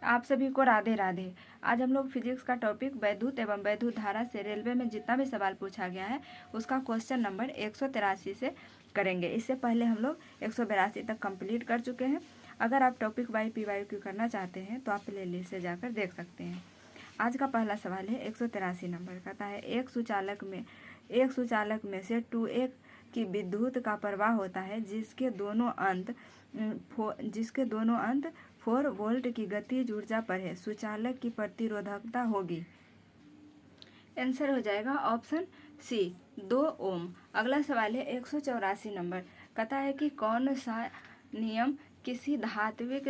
आप सभी को राधे राधे। आज हम लोग फिजिक्स का टॉपिक वैद्युत एवं वैद्युत धारा से रेलवे में जितना भी सवाल पूछा गया है उसका क्वेश्चन नंबर 183 से करेंगे। इससे पहले हम लोग 182 तक कंप्लीट कर चुके हैं। अगर आप टॉपिक वाई PYQ करना चाहते हैं तो आप प्ले लिस्ट से जाकर देख सकते हैं। आज का पहला सवाल है 183 नंबर कहता है एक सुचालक में से 2A की विद्युत का प्रवाह होता है जिसके दोनों अंत 4 वोल्ट की गतिज ऊर्जा पर है। सुचालक की प्रतिरोधकता होगी। आंसर हो जाएगा ऑप्शन सी 2 ओम। अगला सवाल है 184 नंबर कहता है कि कौन सा नियम किसी धात्विक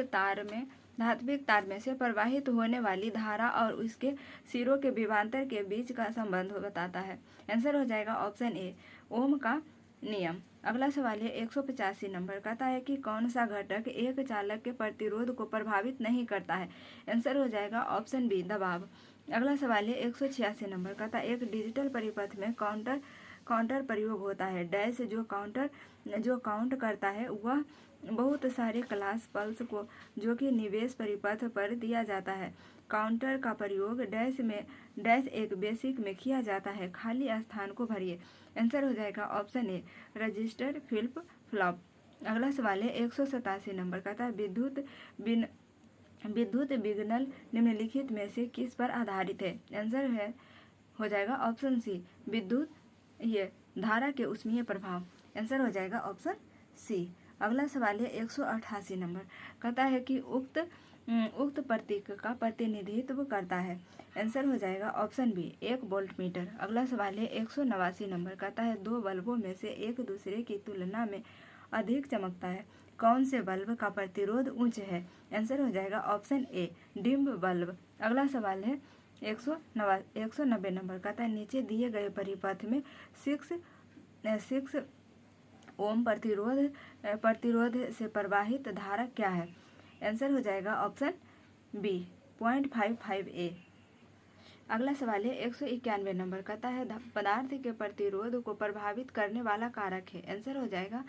तार में से प्रवाहित होने वाली धारा और उसके सिरों के विभवांतर के बीच का संबंध बताता है। आंसर हो जाएगा ऑप्शन ए ओम का नियम। अगला सवाल है 185 नंबर कहता है कि कौन सा घटक एक चालक के प्रतिरोध को प्रभावित नहीं करता है। आंसर हो जाएगा ऑप्शन बी दबाव। अगला सवाल है 186 नंबर कहता है एक डिजिटल परिपथ में काउंटर प्रयोग होता है। डैश जो काउंट करता है वह बहुत सारे क्लास पल्स को जो कि निवेश परिपथ पर दिया जाता है। काउंटर का प्रयोग डैश एक बेसिक में किया जाता है। खाली स्थान को भरिए। आंसर हो जाएगा ऑप्शन ए रजिस्टर फ्लिप फ्लॉप। अगला सवाल है 187 नंबर कहता है विद्युत विघटन निम्नलिखित में से किस पर आधारित है। आंसर हो जाएगा ऑप्शन सी विद्युत धारा के ऊष्मीय प्रभाव। आंसर हो जाएगा ऑप्शन सी। अगला सवाल है 188 नंबर कहता है कि उक्त प्रतीक का प्रतिनिधित्व करता है। आंसर हो जाएगा ऑप्शन बी 1 वोल्ट मीटर। अगला सवाल है 189 नंबर कहता है दो बल्बों में से एक दूसरे की तुलना में अधिक चमकता है। कौन से बल्ब का प्रतिरोध उच्च है। आंसर हो जाएगा ऑप्शन ए डिम्ब बल्ब। अगला सवाल है 190 नंबर कहता है नीचे दिए गए परिपथ में 6 ओम प्रतिरोध से प्रवाहित धारा क्या है। आंसर हो जाएगा ऑप्शन बी 0.55A। अगला सवाल है 191 नंबर कहता है पदार्थ के प्रतिरोध को प्रभावित करने वाला कारक है। आंसर हो जाएगा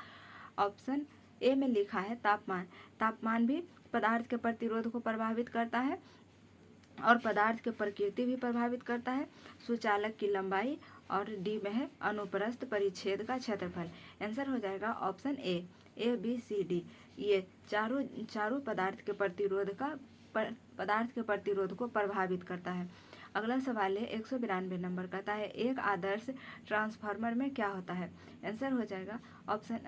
ऑप्शन ए में लिखा है तापमान भी पदार्थ के प्रतिरोध को प्रभावित करता है और पदार्थ की प्रकृति भी प्रभावित करता है। सुचालक की लंबाई और डी में है अनुप्रस्थ परिच्छेद का क्षेत्रफल। आंसर हो जाएगा option A B C D. ये चारों पदार्थ के प्रतिरोध को प्रभावित करता है। अगला सवाल है 192 नंबर कहता है एक आदर्श ट्रांसफार्मर में क्या होता है। आंसर हो जाएगा ऑप्शन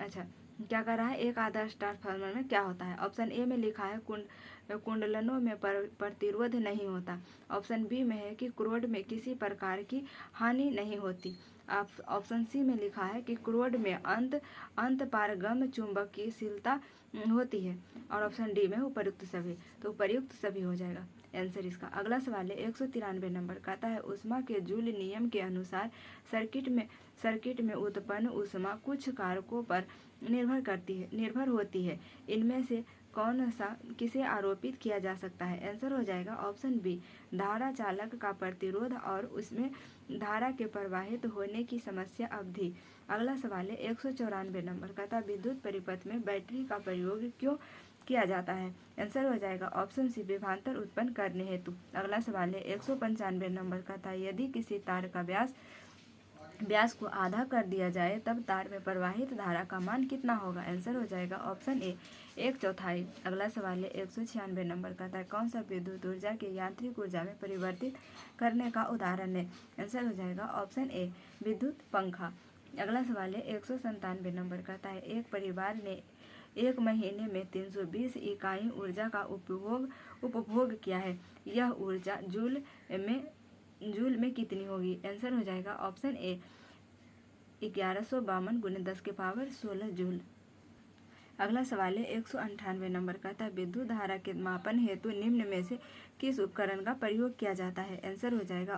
क्या कर रहा है एक आदर्श ट्रांसफार्मर में क्या होता है। ऑप्शन ए में लिखा है कुंडलनों में प्रतिरोध नहीं होता। ऑप्शन बी में है कि क्रोड में किसी प्रकार की हानि नहीं होती। ऑप्शन सी में लिखा है कि क्रोड में अंत पारगम चुंबकीयशीलता होती है। और ऑप्शन डी में उपर्युक्त सभी। तो उपर्युक्त सभी हो जाएगा आंसर इसका। अगला सवाल है 193 नंबर कहता है ऊष्मा के जूल नियम के अनुसार सर्किट में उत्पन्न ऊष्मा कुछ कारकों पर निर्भर होती है। इनमें से कौन सा किसे आरोपित किया जा सकता है। आंसर हो जाएगा ऑप्शन बी धारा चालक का प्रतिरोध और उसमें धारा के प्रवाहित होने की समस्या अवधि। अगला सवाल है 194 नंबर कहता है विद्युत परिपथ में बैटरी का प्रयोग क्यों किया जाता है। आंसर हो जाएगा ऑप्शन सी विभवांतर उत्पन्न करने हेतु। अगला सवाल है 195 नंबर कहता है यदि किसी तार का व्यास को आधा कर दिया जाए तब तार में प्रवाहित धारा का मान कितना होगा। आंसर हो जाएगा ऑप्शन ए 1/4। अगला सवाल है 196 नंबर कहता है कौन सा विद्युत ऊर्जा के यांत्रिक ऊर्जा में परिवर्तित करने का उदाहरण है। आंसर हो जाएगा ऑप्शन ए विद्युत पंखा। अगला सवाल है 197 नंबर कहता है एक परिवार ने एक महीने में 320 इकाई ऊर्जा का उपभोग किया है। यह ऊर्जा जूल में कितनी होगी। आंसर हो जाएगा ऑप्शन ए 1152 × 10⁻16 जूल। अगला सवाल है 198 नंबर कहता है विद्युत धारा के मापन हेतु निम्न में से किस उपकरण का प्रयोग किया जाता है। आंसर हो जाएगा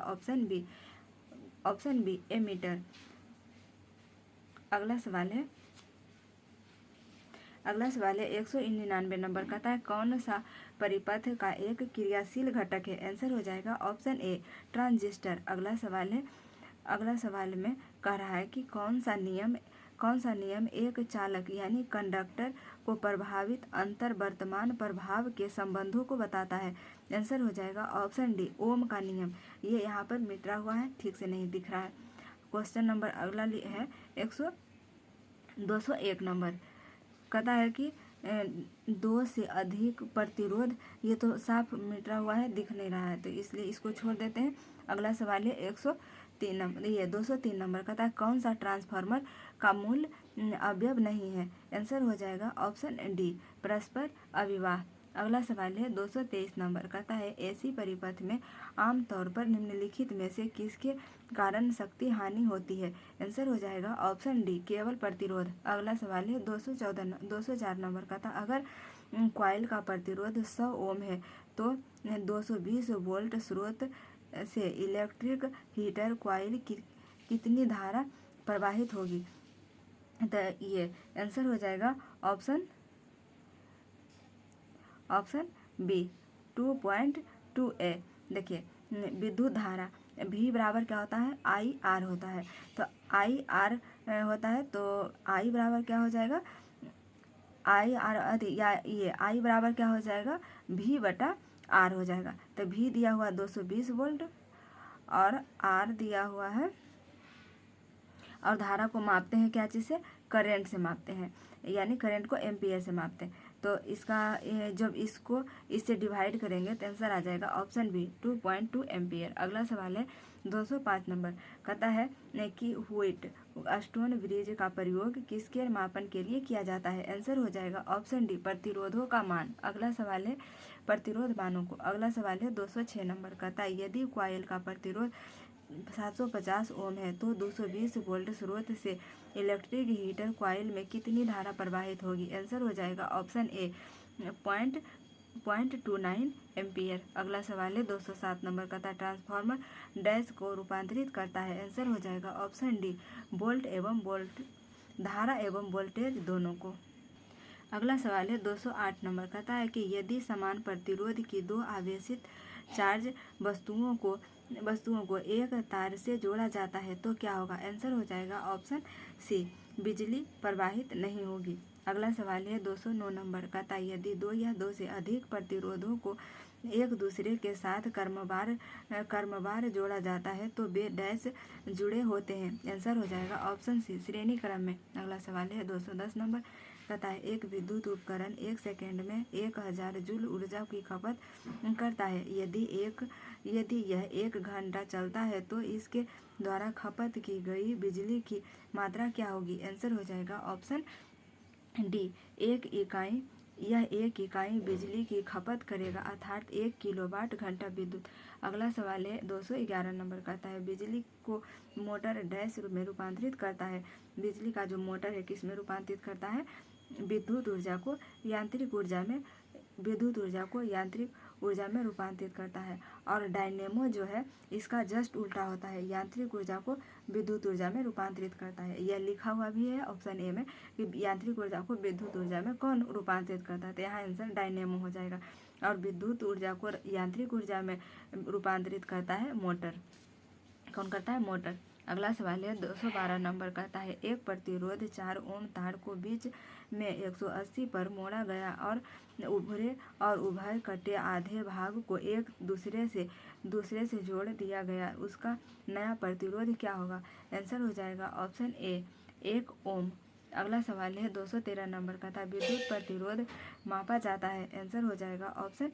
ऑप्शन बी एमीटर। अगला सवाल है 199 नंबर कहता है कौन सा परिपथ का एक क्रियाशील घटक है। आंसर हो जाएगा ऑप्शन ए ट्रांजिस्टर। अगला सवाल में कह रहा है कि कौन कौन सा नियम एक चालक यानी कंडक्टर को प्रभावित अंतर वर्तमान प्रभाव के संबंधों को बताता है? आंसर हो जाएगा ऑप्शन डी, ओम का नियम। ये यहाँ पर मिटा हुआ है, ठीक से नहीं दिख रहा है। क्वेश्चन नंबर अगला है 201 नंबर। कहता है कि 2 से अधिक प्रतिरोध, ये तो साफ मिटा हुआ है, दिख नहीं रहा है, तो इसलिए इसको छोड़ देते हैं। अगला सवाल है 103 नंबर, ये 203 नंबर। कहता है कौन सा ट्रांसफार्मर का मूल अवयव नहीं है? आंसर हो जाएगा ऑप्शन डी, परस्पर अविवाह। अगला सवाल है 223 नंबर। कहता है एसी परिपथ में आमतौर पर निम्नलिखित में से किसके कारण शक्ति हानि होती है? आंसर हो जाएगा ऑप्शन डी, केवल प्रतिरोध। अगला सवाल है 204 नंबर। कहता अगर कॉइल का प्रतिरोध 100 ओम है तो 220 वोल्ट स्रोत से इलेक्ट्रिक हीटर कॉइल कितनी धारा प्रवाहित होगी? तो ये आंसर हो जाएगा ऑप्शन बी, 2.2 ए। देखिए विद्युत धारा V बराबर क्या होता है? आई आर होता है। तो आई आर होता है, तो आई बराबर क्या हो जाएगा? आई आर या ये आई बराबर क्या हो जाएगा? V बटा आर हो जाएगा। तो V दिया हुआ 220 वोल्ट और आर दिया हुआ है, और धारा को मापते हैं क्या चीज़ से? करंट से मापते हैं, यानी करंट को एम्पियर से मापते हैं। तो इसका जब इसको इससे डिवाइड करेंगे तो आंसर आ जाएगा ऑप्शन बी, 2.2 एम्पियर। अगला सवाल है 205 नंबर। कहता है कि व्हीट स्टोन ब्रिज का प्रयोग किसके मापन के लिए किया जाता है? आंसर हो जाएगा ऑप्शन डी, प्रतिरोधों का मान। अगला सवाल है प्रतिरोध मानों को। अगला सवाल है 206 नंबर। कहता है यदि कॉइल का प्रतिरोध 750 ओम है तो 220 वोल्ट स्रोत से इलेक्ट्रिक हीटर कॉइल में कितनी धारा प्रवाहित होगी? आंसर हो जाएगा ऑप्शन ए, 0.29 एम्पियर। अगला सवाल है 207 नंबर। का ट्रांसफार्मर डैश को रूपांतरित करता है? आंसर हो जाएगा ऑप्शन डी, धारा एवं वोल्टेज दोनों को। अगला सवाल है 208 नंबर। कहता है कि यदि समान प्रतिरोध की 2 आवेशित चार्ज वस्तुओं को एक तार से जोड़ा जाता है तो क्या होगा? आंसर हो जाएगा ऑप्शन सी, बिजली प्रवाहित नहीं होगी। अगला सवाल है 209 नंबर। कहता है यदि 2 या 2 से अधिक प्रतिरोधों को एक दूसरे के साथ क्रमवार जोड़ा जाता है तो वे डैश जुड़े होते हैं? आंसर हो जाएगा ऑप्शन सी, श्रेणी क्रम में। अगला सवाल है 210 नंबर। कहता है एक विद्युत उपकरण 1 सेकेंड में 1000 जूल ऊर्जा की खपत करता है। यदि यह 1 घंटा चलता है तो इसके द्वारा खपत की गई बिजली की मात्रा क्या होगी? आंसर हो जाएगा ऑप्शन डी, 1 इकाई बिजली की खपत करेगा, अर्थात 1 किलोवाट घंटा विद्युत। अगला सवाल है 211 नंबर। कहता है बिजली को मोटर डैश में रूपांतरित करता है? बिजली का जो मोटर है किस में रूपांतरित करता है? विद्युत ऊर्जा को यांत्रिक ऊर्जा में रूपांतरित करता है। और डायनेमो जो है इसका जस्ट उल्टा होता है, यांत्रिक ऊर्जा को विद्युत ऊर्जा में रूपांतरित करता है। यह लिखा हुआ भी है ऑप्शन ए में कि यांत्रिक ऊर्जा को विद्युत ऊर्जा में कौन रूपांतरित करता है, तो यहाँ आंसर डायनेमो हो जाएगा। और विद्युत ऊर्जा को यांत्रिक ऊर्जा में रूपांतरित करता है मोटर। कौन करता है? मोटर। अगला सवाल है 212 नंबर। कहता है एक प्रतिरोध 4 ओम तार को बीच में 180 पर मोड़ा गया और उभय कटे आधे भाग को एक दूसरे से जोड़ दिया गया, उसका नया प्रतिरोध क्या होगा? आंसर हो जाएगा ऑप्शन ए, 1 ओम। अगला सवाल है 213 नंबर का था विद्युत प्रतिरोध मापा जाता है? आंसर हो जाएगा ऑप्शन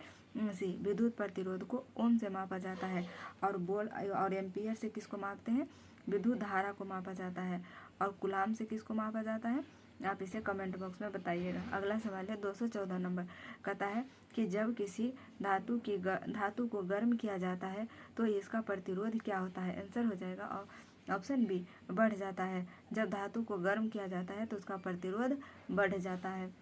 सी, विद्युत प्रतिरोध को ओम से मापा जाता है। और वोल्ट और एम्पियर से किसको मापते हैं? विद्युत धारा को मापा जाता है। और कूलाम से किसको मापा जाता है? आप इसे कमेंट बॉक्स में बताइएगा। अगला सवाल है 214 नंबर। कहता है कि जब किसी धातु को गर्म किया जाता है तो इसका प्रतिरोध क्या होता है? आंसर हो जाएगा ऑप्शन बी, बढ़ जाता है। जब धातु को गर्म किया जाता है तो उसका प्रतिरोध बढ़ जाता है।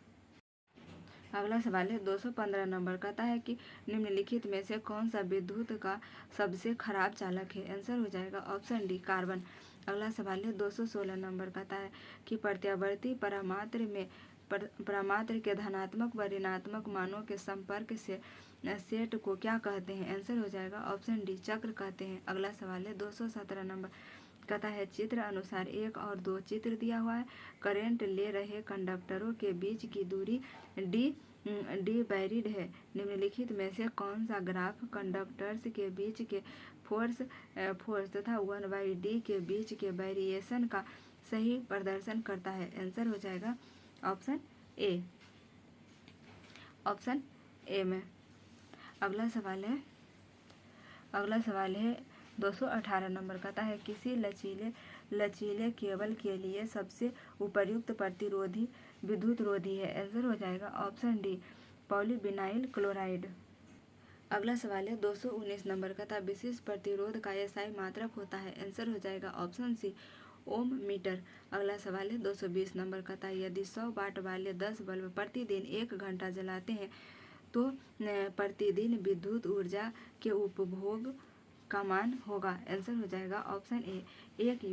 अगला सवाल है 215 नंबर। कहता है कि निम्नलिखित में से कौन सा विद्युत का सबसे खराब चालक है? आंसर हो जाएगा ऑप्शन डी, कार्बन। अगला सवाल है 216 नंबर। कहता है कि प्रत्यावर्ती प्रमात्र के धनात्मक व ऋणात्मक मानों के संपर्क से सेट को क्या कहते हैं? आंसर हो जाएगा ऑप्शन डी, चक्र कहते हैं। अगला सवाल है 217 नंबर। कहता है चित्र अनुसार 1 और 2 चित्र दिया हुआ है। करंट ले रहे कंडक्टरों के बीच की दूरी डी बैरिड है। निम्नलिखित में से कौन सा ग्राफ कंडक्टर्स के बीच के फोर्स तथा 1/d के बीच के वेरिएशन का सही प्रदर्शन करता है? आंसर हो जाएगा ऑप्शन ए। ऑप्शन ए में। अगला सवाल है 218 नंबर। कहता है किसी लचीले केबल के लिए सबसे उपयुक्त प्रतिरोधी विद्युत रोधी है? आंसर हो जाएगा ऑप्शन डी पॉलीविनाइल क्लोराइड। अगला सवाल है 219 नंबर का था विशिष्ट प्रतिरोध का एसआई मात्रक होता है? आंसर हो जाएगा ऑप्शन सी ओम मीटर। अगला सवाल है 220 नंबर का था यदि 100 वाट वाले 10 बल्ब प्रतिदिन 1 घंटा जलाते हैं तो प्रतिदिन विद्युत ऊर्जा के उपभोग का मान होगा? आंसर हो जाएगा ऑप्शन ए 1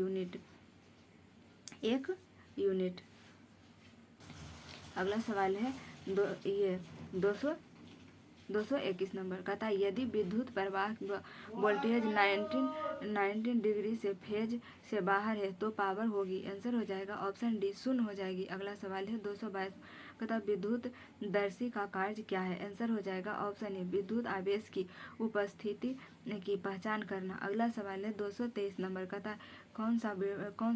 यूनिट। अगला सवाल है 221 नंबर का था यदि विद्युत प्रवाह वोल्टेज 19 डिग्री से फेज से बाहर है तो पावर होगी? आंसर हो जाएगा ऑप्शन डी 0 हो जाएगी। अगला सवाल है 222 का विद्युत दर्शी का कार्य क्या है? आंसर हो जाएगा ऑप्शन ए विद्युत आवेश की उपस्थिति की पहचान करना। अगला सवाल है 223 नंबर का था कौन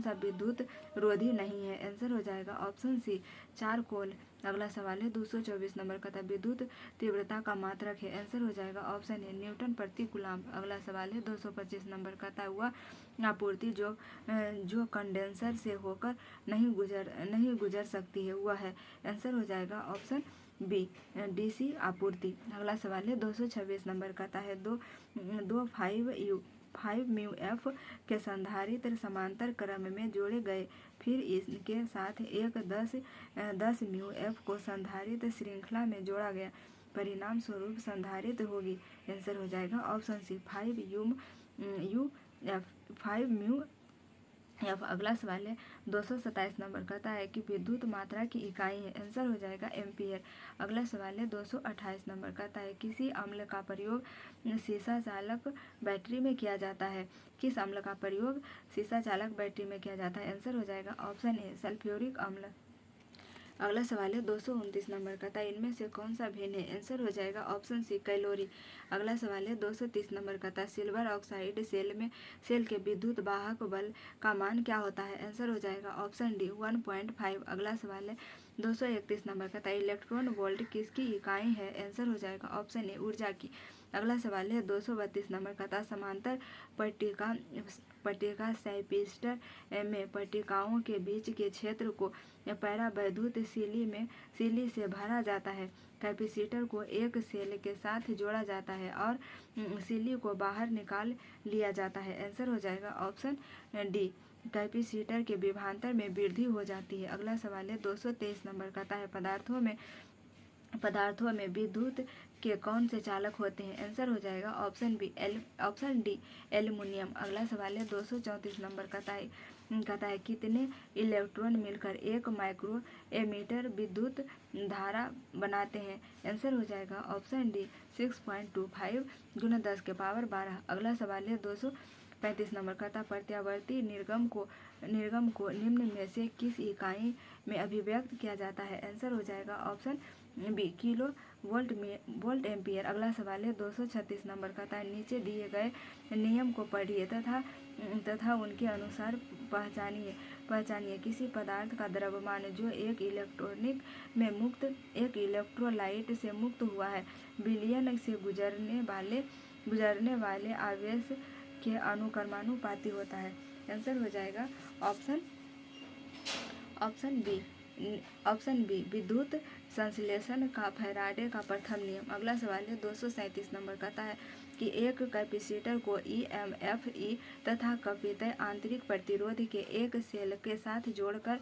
सा विद्युत रोधी नहीं है? आंसर हो जाएगा ऑप्शन सी चारकोल। अगला सवाल है 224 नंबर का था विद्युत तीव्रता का मात्रक है? आंसर हो जाएगा ऑप्शन ए न्यूटन प्रति कूलम्ब। अगला सवाल है 225 नंबर का था वह आपूर्ति जो कंडेंसर से होकर नहीं गुजर सकती है वह है? आंसर हो जाएगा ऑप्शन बी डीसी आपूर्ति। अगला सवाल है 226 नंबर का था 5 म्यू एफ के संधारित्र समांतर क्रम में जोड़े गए फिर इसके साथ एक 10 म्यू एफ को संधारित्र श्रृंखला में जोड़ा गया परिणाम स्वरूप संधारित्र होगी? आंसर हो जाएगा ऑप्शन सी 5 म्यू एफ। अगला सवाल है 227 नंबर कहता है कि विद्युत मात्रा की इकाई है? आंसर हो जाएगा एम्पियर। अगला सवाल है 228 नंबर कहता है किसी अम्ल का प्रयोग शीशा चालक बैटरी में किया जाता है? किस अम्ल का प्रयोग शीशा चालक बैटरी में किया जाता है? आंसर हो जाएगा ऑप्शन ए सल्फ्यूरिक अम्ल। अगला सवाल है 229 नंबर का था इनमें से कौन सा भिन्न है? आंसर हो जाएगा ऑप्शन सी कैलोरी। अगला सवाल है 230 नंबर का था सिल्वर ऑक्साइड सेल के विद्युत वाहक बल का मान क्या होता है? आंसर हो जाएगा ऑप्शन डी 1.5। अगला सवाल है 231 नंबर का था इलेक्ट्रॉन वोल्ट किसकी इकाई है? आंसर हो जाएगा ऑप्शन ए ऊर्जा की। अगला सवाल है 232 नंबर का था समांतर पट्टिका सैपिस्टर में पट्टिकाओं के बीच के क्षेत्र को पैरावैद्युत सिली से भरा जाता है। कैपेसिटर को एक सेल के साथ जोड़ा जाता है और सिली को बाहर निकाल लिया जाता है? आंसर हो जाएगा ऑप्शन डी कैपेसिटर के विभवांतर में वृद्धि हो जाती है। अगला सवाल है 223 नंबर का है पदार्थों में विद्युत के कौन से चालक होते हैं? आंसर हो जाएगा ऑप्शन डी एल्युमिनियम। अगला सवाल है 234 नंबर कहता है कितने इलेक्ट्रॉन मिलकर 1 माइक्रो एमीटर विद्युत धारा बनाते हैं? आंसर हो जाएगा ऑप्शन डी 6.25 × 10⁻12। अगला सवाल है 235 नंबर का प्रत्यावर्ती निर्गम को निम्न में से किस इकाई में अभिव्यक्त किया जाता है? आंसर हो जाएगा option B kilo volt ampere. अगला सवाल है 236 नंबर का नीचे दिए गए नियम को पढ़िए तथा उनके अनुसार पहचानिए किसी पदार्थ का द्रव्यमान जो एक इलेक्ट्रोलाइट से मुक्त हुआ है विलयन से गुजरने वाले आवेश के अनुक्रमानुपाती होता है? आंसर हो जाएगा ऑप्शन बी विद्युत संश्लेषण का फैराडे का प्रथम नियम। अगला सवाल है 237 नंबर कहता है कि एक कैपेसिटर को EMF तथा कपितय आंतरिक प्रतिरोध के एक सेल के साथ जोड़कर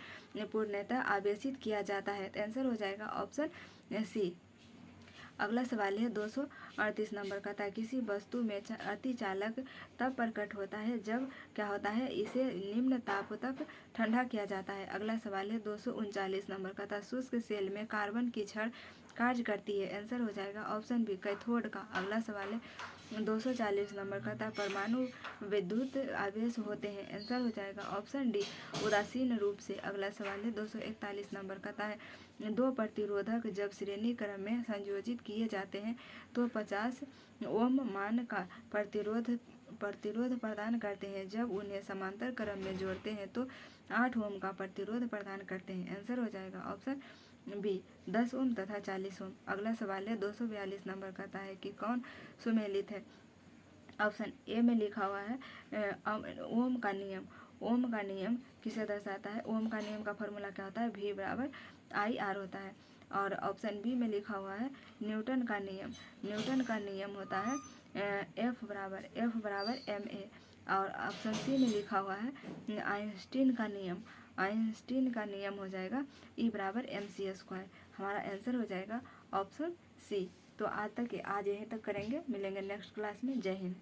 पूर्णतः आवेशित किया जाता है? आंसर हो जाएगा ऑप्शन सी। अगला सवाल है 238 नंबर का था किसी वस्तु में अतिचालक तब प्रकट होता है जब क्या होता है इसे निम्न ताप तक ठंडा किया जाता है? अगला सवाल है 239 नंबर का था शुष्क सेल में कार्बन की छड़ कार्य करती है? आंसर हो जाएगा ऑप्शन बी कैथोड का। अगला सवाल है 240 नंबर का था। परमाणु विद्युत आवेश होते हैं। आंसर हो जाएगा ऑप्शन डी उदासीन रूप से। अगला सवाल है 241 नंबर का था। दो प्रतिरोधक जब श्रेणी क्रम में संयोजित किए जाते हैं तो 50 ओम मान का प्रतिरोध प्रदान करते हैं। जब उन्हें समांतर क्रम में जोड़ते हैं तो 8 ओम का प्रतिरोध प्रदान करते हैं। आंसर हो जाएगा ऑप्शन बी 10 ओम तथा 40 ओम। अगला सवाल है 242 नंबर का था कि कौन सुमेलित है। ऑप्शन ए में लिखा हुआ है ओम का नियम। ओम का नियम किसे दर्शाता है? ओम का नियम का फॉर्मूला क्या होता है? V बराबर IR होता है। और ऑप्शन बी में लिखा हुआ है न्यूटन का नियम। न्यूटन का नियम होता है F बराबर MA। और ऑप्शन सी में लिखा हुआ है आइंस्टीन का नियम। आइंस्टीन का नियम हो जाएगा E बराबर mc²। हमारा आंसर हो जाएगा ऑप्शन सी। तो आज यहीं तक करेंगे। मिलेंगे नेक्स्ट क्लास में। जय हिंद।